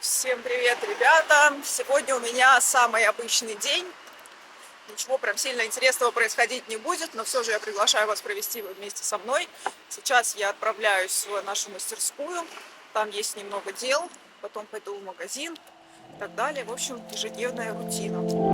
Всем привет, ребята! Сегодня у меня самый обычный день. Ничего прям сильно интересного происходить не будет, но все же я приглашаю вас провести его вместе со мной. Сейчас я отправляюсь в нашу мастерскую. Там есть немного дел. Потом пойду в магазин и так далее. В общем, ежедневная рутина.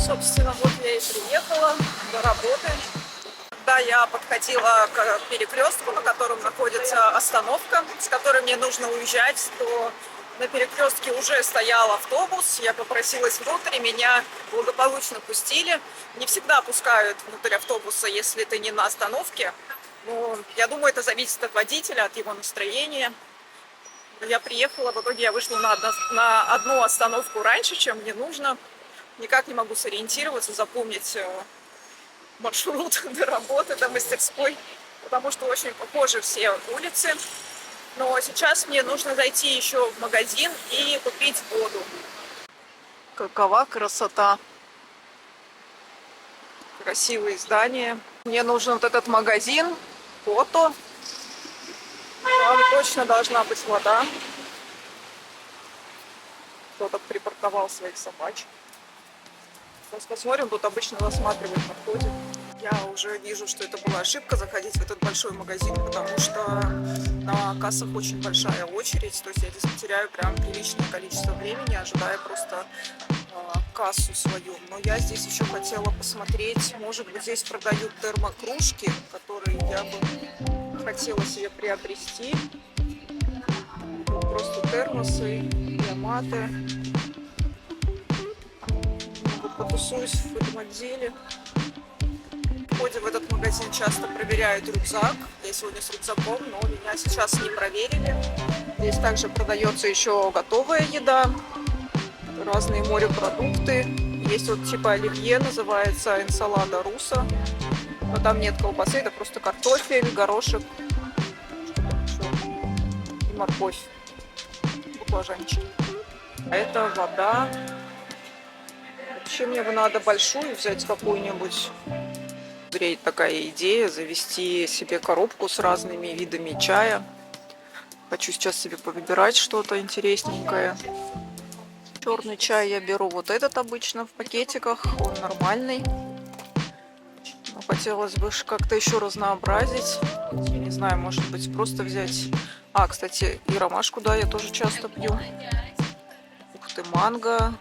Собственно, вот я и приехала до работы. Когда я подходила к перекрестку, на котором находится остановка, с которой мне нужно уезжать, то на перекрестке уже стоял автобус. Я попросилась внутрь, и меня благополучно пустили. Не всегда пускают внутрь автобуса, если ты не на остановке. Но я думаю, это зависит от водителя, от его настроения. Я приехала, в итоге я вышла на одну остановку раньше, чем мне нужно. Никак не могу сориентироваться, запомнить маршрут до работы, до мастерской, потому что очень похожи все улицы. Но сейчас мне нужно зайти еще в магазин и купить воду. Какова красота! Красивые здания. Мне нужен вот этот магазин, фото. Там точно должна быть вода. Кто-то припарковал своих собачек. Сейчас посмотрим, тут обычно засматривают на входе. Я уже вижу, что это была ошибка заходить в этот большой магазин, потому что на кассах очень большая очередь. То есть я здесь потеряю прям приличное количество времени, ожидая просто кассу свою. Но я здесь еще хотела посмотреть, может быть, здесь продают термокружки, которые я бы хотела себе приобрести. Тут просто термосы, диаматы. Потусуюсь в этом отделе. В ходе в этот магазин часто проверяют рюкзак. Я сегодня с рюкзаком, но меня сейчас не проверили. Здесь также продается еще готовая еда, разные морепродукты. Есть вот типа оливье, называется энсалада руса. Но там нет колбасы, это просто картофель, горошек, что там еще, и морковь, баклажанчики. А это вода. Вообще мне бы надо большую взять какую-нибудь. Зреет такая идея завести себе коробку с разными видами чая. Хочу сейчас себе повыбирать что-то интересненькое. Черный чай я беру вот этот обычно в пакетиках, он нормальный. Но хотелось бы как-то еще разнообразить. Не знаю, может быть, просто взять... А, кстати, и ромашку, да, я тоже часто пью. Ух ты, манго,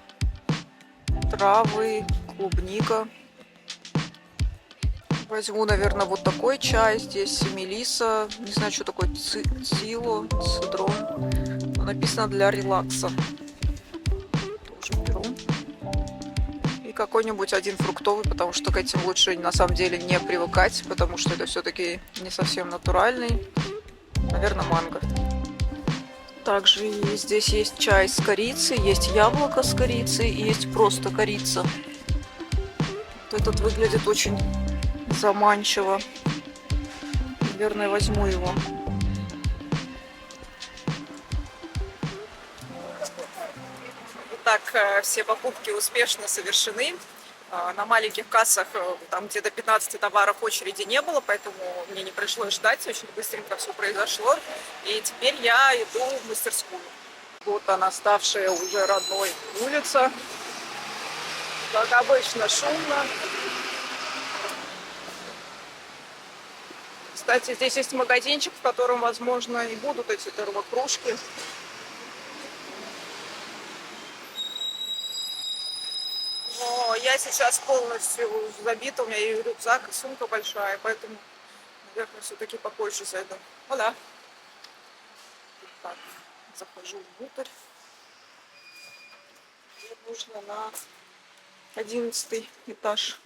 травы, клубника. Возьму, наверное, вот такой чай. Здесь мелиса. Не знаю, что такое цило, цедрон. Но написано для релакса. Тоже беру. И какой-нибудь один фруктовый, потому что к этим лучше на самом деле не привыкать, потому что это все-таки не совсем натуральный. Наверное, манго. Также здесь есть чай с корицей, есть яблоко с корицей и есть просто корица. Вот этот выглядит очень заманчиво. Наверное, возьму его. Итак, все покупки успешно совершены. На маленьких кассах, там где до 15 товаров очереди не было, поэтому мне не пришлось ждать, очень быстренько все произошло. И теперь я иду в мастерскую. Вот она, ставшая уже родной улица. Как обычно, шумно. Кстати, здесь есть магазинчик, в котором, возможно, и будут эти термокружки. Но я сейчас полностью забита, у меня и рюкзак, и сумка большая, поэтому, наверное, все-таки попозже зайду. Ну да. Так, захожу внутрь. Мне нужно на 11 этаж.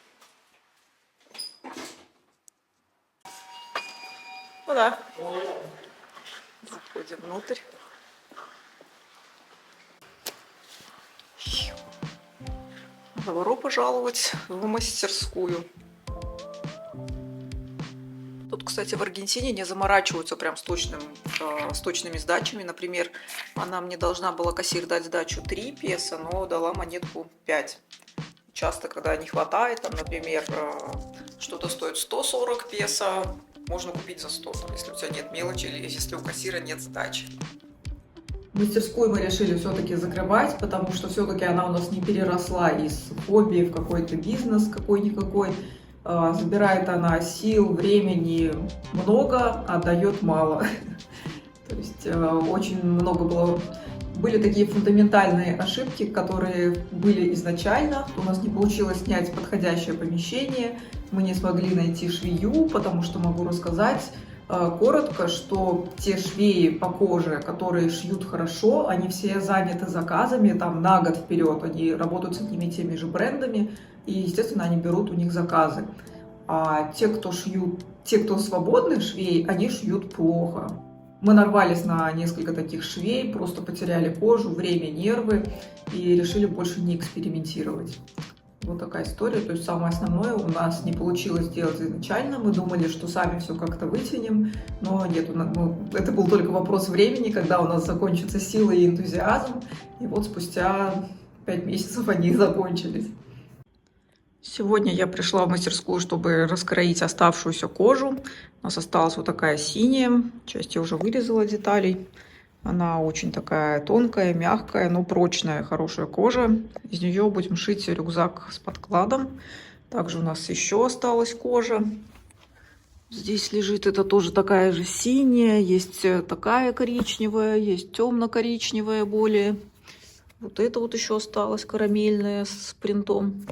Ну да. Заходим внутрь. Добро пожаловать в мастерскую. Тут, кстати, в Аргентине не заморачиваются прям с точными сдачами. Например, она мне должна была, кассир, дать сдачу 3 песо, но дала монетку 5. Часто, когда не хватает, там, например, что-то стоит 140 песо, можно купить за 100, если у тебя нет мелочи или если у кассира нет сдачи. Мастерскую мы решили все-таки закрывать, потому что все-таки она у нас не переросла из хобби в какой-то бизнес какой-никакой. Забирает она сил, времени много, а дает мало. То есть очень много было. Были такие фундаментальные ошибки, которые были изначально. У нас не получилось снять подходящее помещение, мы не смогли найти швею, потому что могу рассказать коротко, что те швеи по коже, которые шьют хорошо, они все заняты заказами там на год вперед, они работают с одними и теми же брендами, и, естественно, они берут у них заказы. А те, кто свободных швей, они шьют плохо. Мы нарвались на несколько таких швей, просто потеряли кожу, время, нервы и решили больше не экспериментировать. Вот такая история. То есть самое основное у нас не получилось сделать изначально. Мы думали, что сами все как-то вытянем, но нет, это был только вопрос времени, когда у нас закончатся силы и энтузиазм. И вот спустя 5 месяцев они закончились. Сегодня я пришла в мастерскую, чтобы раскроить оставшуюся кожу. У нас осталась вот такая синяя, часть я уже вырезала деталей. Она очень такая тонкая, мягкая, но прочная, хорошая кожа. Из нее будем шить рюкзак с подкладом. Также у нас еще осталась кожа. Здесь лежит, это тоже такая же синяя, есть такая коричневая, есть темно-коричневая более. Вот это вот еще осталось карамельная с принтом.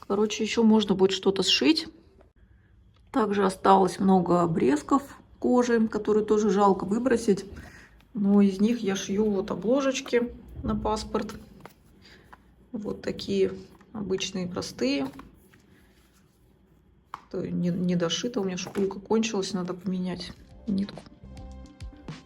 Короче, еще можно будет что-то сшить. Также осталось много обрезков кожи, которые тоже жалко выбросить. Но из них я шью вот обложечки на паспорт. Вот такие обычные, простые. Не дошито, у меня шпулька кончилась, надо поменять нитку.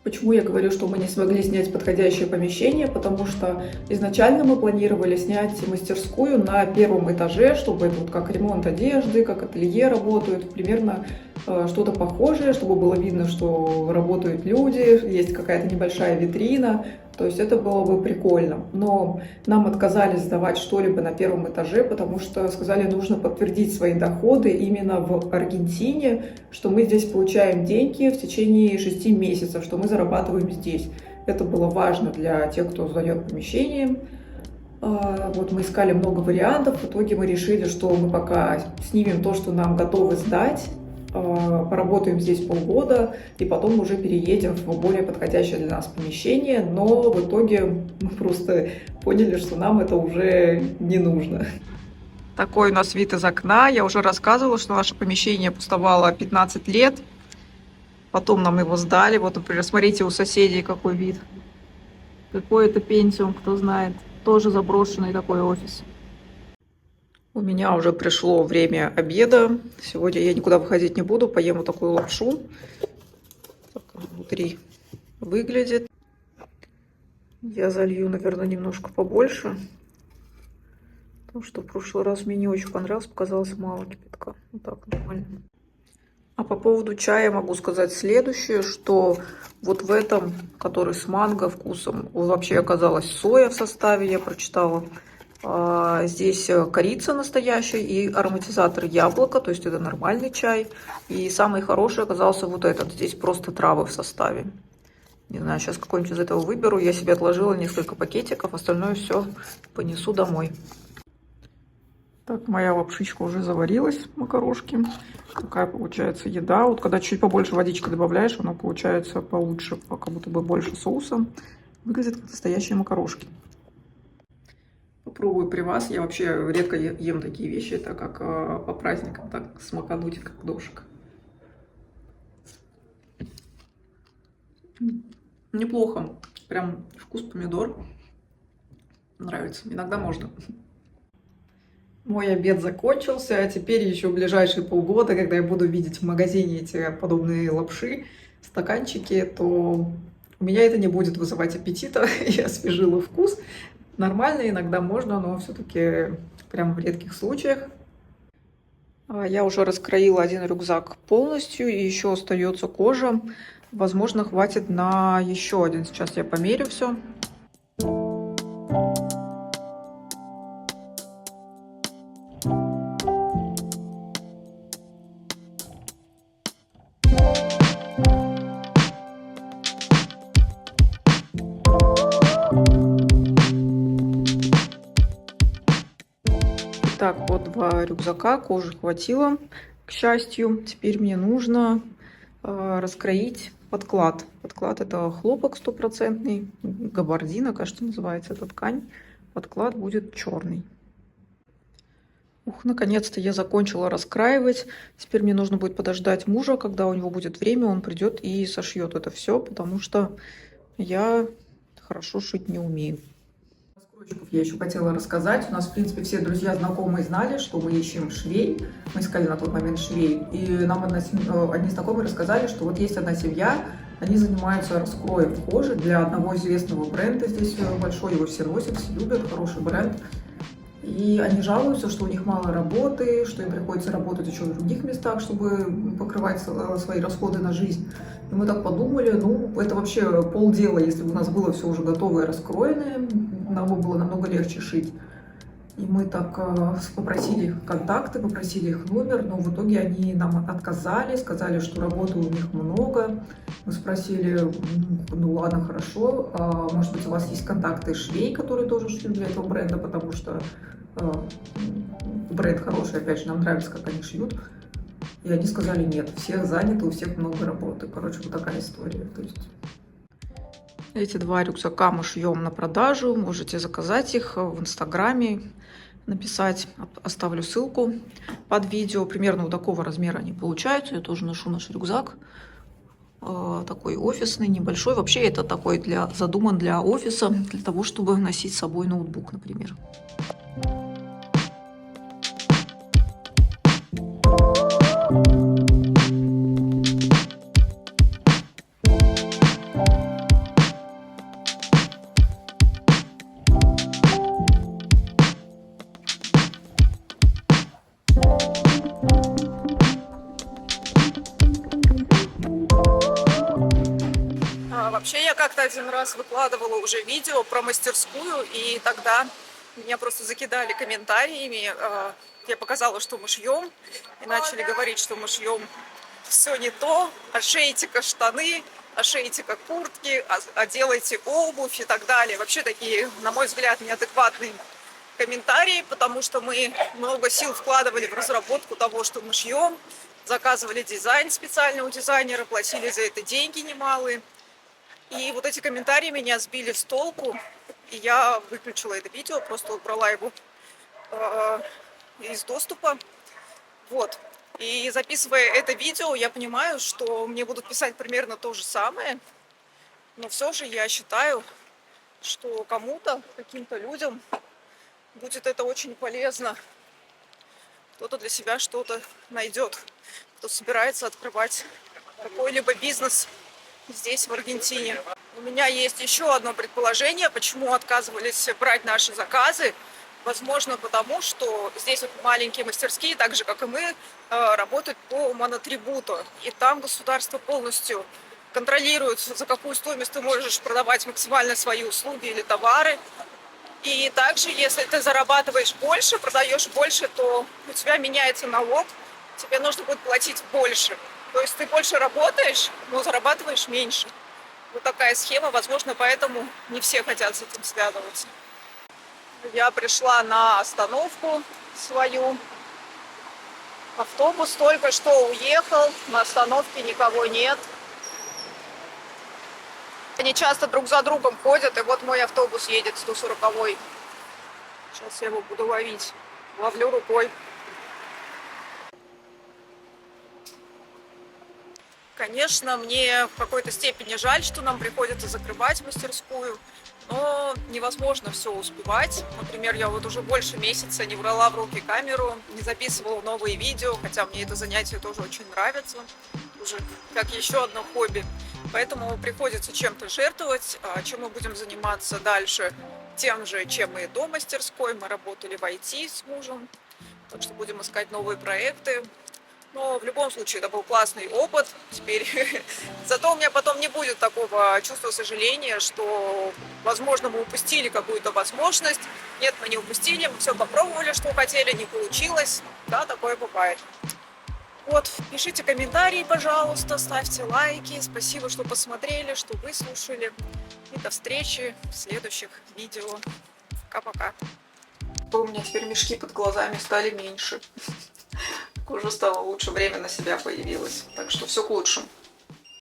Почему я говорю, что мы не смогли снять подходящее помещение? Потому что изначально мы планировали снять мастерскую на первом этаже, чтобы это вот как ремонт одежды, как ателье работают, примерно что-то похожее, чтобы было видно, что работают люди, есть какая-то небольшая витрина. То есть это было бы прикольно. Но нам отказались сдавать что-либо на первом этаже, потому что сказали, нужно подтвердить свои доходы именно в Аргентине, что мы здесь получаем деньги в течение 6 месяцев, что мы зарабатываем здесь. Это было важно для тех, кто сдает помещение. Вот мы искали много вариантов. В итоге мы решили, что мы пока снимем то, что нам готовы сдать, поработаем здесь полгода и потом уже переедем в более подходящее для нас помещение, но в итоге мы просто поняли, что нам это уже не нужно. Такой у нас вид из окна. Я уже рассказывала, что наше помещение пустовало 15 лет. Потом нам его сдали. Вот, например, смотрите, у соседей какой вид. Какой это Пентиум, кто знает. Тоже заброшенный такой офис. У меня уже пришло время обеда. Сегодня я никуда выходить не буду. Поем вот такую лапшу. Так внутри выглядит. Я залью, наверное, немножко побольше. Потому что в прошлый раз мне не очень понравилось. Показалось мало кипятка. Вот так нормально. А по поводу чая могу сказать следующее, что вот в этом, который с манго вкусом, вообще оказалась соя в составе, я прочитала. Здесь корица настоящая и ароматизатор яблока, то есть это нормальный чай. И самый хороший оказался вот этот. Здесь просто травы в составе. Не знаю, сейчас какой-нибудь из этого выберу. Я себе отложила несколько пакетиков, остальное все понесу домой. Так, моя лапшичка уже заварилась, макарошки. Такая получается еда. Вот когда чуть побольше водички добавляешь, оно получается получше, как будто бы больше соуса. Выглядит как настоящие макарошки. Попробую при вас. Я вообще редко ем такие вещи, это как по праздникам, так смакануть, как дошик. Неплохо. Прям вкус помидор. Нравится. Иногда можно. Мой обед закончился, а теперь еще в ближайшие полгода, когда я буду видеть в магазине эти подобные лапши, стаканчики, то у меня это не будет вызывать аппетита. Я освежила вкус. Нормально, иногда можно, но все-таки прям в редких случаях. Я уже раскроила один рюкзак полностью, и еще остается кожа. Возможно, хватит на еще один. Сейчас я померю все. Так, вот 2 рюкзака, кожи хватило, к счастью. Теперь мне нужно раскроить подклад. Подклад — это хлопок стопроцентный, габардина, кажется, называется эта ткань. Подклад будет черный. Ух, наконец-то я закончила раскраивать. Теперь мне нужно будет подождать мужа, когда у него будет время, он придет и сошьет это все, потому что я хорошо шить не умею. Я еще хотела рассказать. У нас, в принципе, все друзья, знакомые знали, что мы ищем швей. Мы искали на тот момент швей. И нам одни знакомые рассказали, что вот есть одна семья, они занимаются раскроем кожи для одного известного бренда. Здесь большой, его все носят, все любят, хороший бренд. И они жалуются, что у них мало работы, что им приходится работать еще в других местах, чтобы покрывать свои расходы на жизнь. И мы так подумали, ну, это вообще полдела, если бы у нас было все уже готовое, раскроенное, нам бы было намного легче шить. И мы так попросили контакты, попросили их номер, но в итоге они нам отказали, сказали, что работы у них много. Мы спросили, ну ладно, хорошо, может быть, у вас есть контакты швей, которые тоже шьют для этого бренда, потому что бренд хороший, опять же, нам нравится, как они шьют. И они сказали, нет, все заняты, у всех много работы. Короче, вот такая история. То есть... Эти 2 рюкзака мы шьем на продажу, можете заказать их в Инстаграме, написать, оставлю ссылку под видео. Примерно вот такого размера они получаются. Я тоже ношу наш рюкзак, такой офисный, небольшой. Вообще это такой задуман для офиса, для того, чтобы носить с собой ноутбук, например. Вообще я как-то один раз выкладывала уже видео про мастерскую, и тогда меня просто закидали комментариями. Я показала, что мы шьем, и начали говорить, что мы шьем все не то, ошейте-ка штаны, ошейте-ка куртки, делайте обувь и так далее. Вообще такие, на мой взгляд, неадекватные комментарии, потому что мы много сил вкладывали в разработку того, что мы шьем, заказывали дизайн специально у дизайнера, платили за это деньги немалые. И вот эти комментарии меня сбили с толку, и я выключила это видео, просто убрала его из доступа. Вот. И записывая это видео, я понимаю, что мне будут писать примерно то же самое, но все же я считаю, что кому-то, каким-то людям будет это очень полезно. Кто-то для себя что-то найдет, кто собирается открывать какой-либо бизнес здесь, в Аргентине. У меня есть еще одно предположение, почему отказывались брать наши заказы. Возможно, потому что здесь вот маленькие мастерские, так же, как и мы, работают по монотрибуту. И там государство полностью контролирует, за какую стоимость ты можешь продавать максимально свои услуги или товары. И также, если ты зарабатываешь больше, продаешь больше, то у тебя меняется налог, тебе нужно будет платить больше. То есть ты больше работаешь, но зарабатываешь меньше. Вот такая схема, возможно, поэтому не все хотят с этим связываться. Я пришла на остановку свою. Автобус только что уехал, на остановке никого нет. Они часто друг за другом ходят, и вот мой автобус едет, 140-й. Сейчас я его буду ловить. Ловлю рукой. Конечно, мне в какой-то степени жаль, что нам приходится закрывать мастерскую, но невозможно все успевать. Например, я вот уже больше месяца не брала в руки камеру, не записывала новые видео, хотя мне это занятие тоже очень нравится, уже как еще одно хобби. Поэтому приходится чем-то жертвовать. Чем мы будем заниматься дальше, тем же, чем и до мастерской. Мы работали в IT с мужем, так что будем искать новые проекты. Но в любом случае это был классный опыт. Теперь зато у меня потом не будет такого чувства сожаления, что, возможно, мы упустили какую-то возможность. Нет, мы не упустили, мы все попробовали, что хотели, не получилось. Да, такое бывает. Вот, пишите комментарии, пожалуйста, ставьте лайки. Спасибо, что посмотрели, что выслушали. И до встречи в следующих видео. Пока-пока. У меня теперь мешки под глазами стали меньше. Уже стало лучше, время на себя появилось. Так что все к лучшему.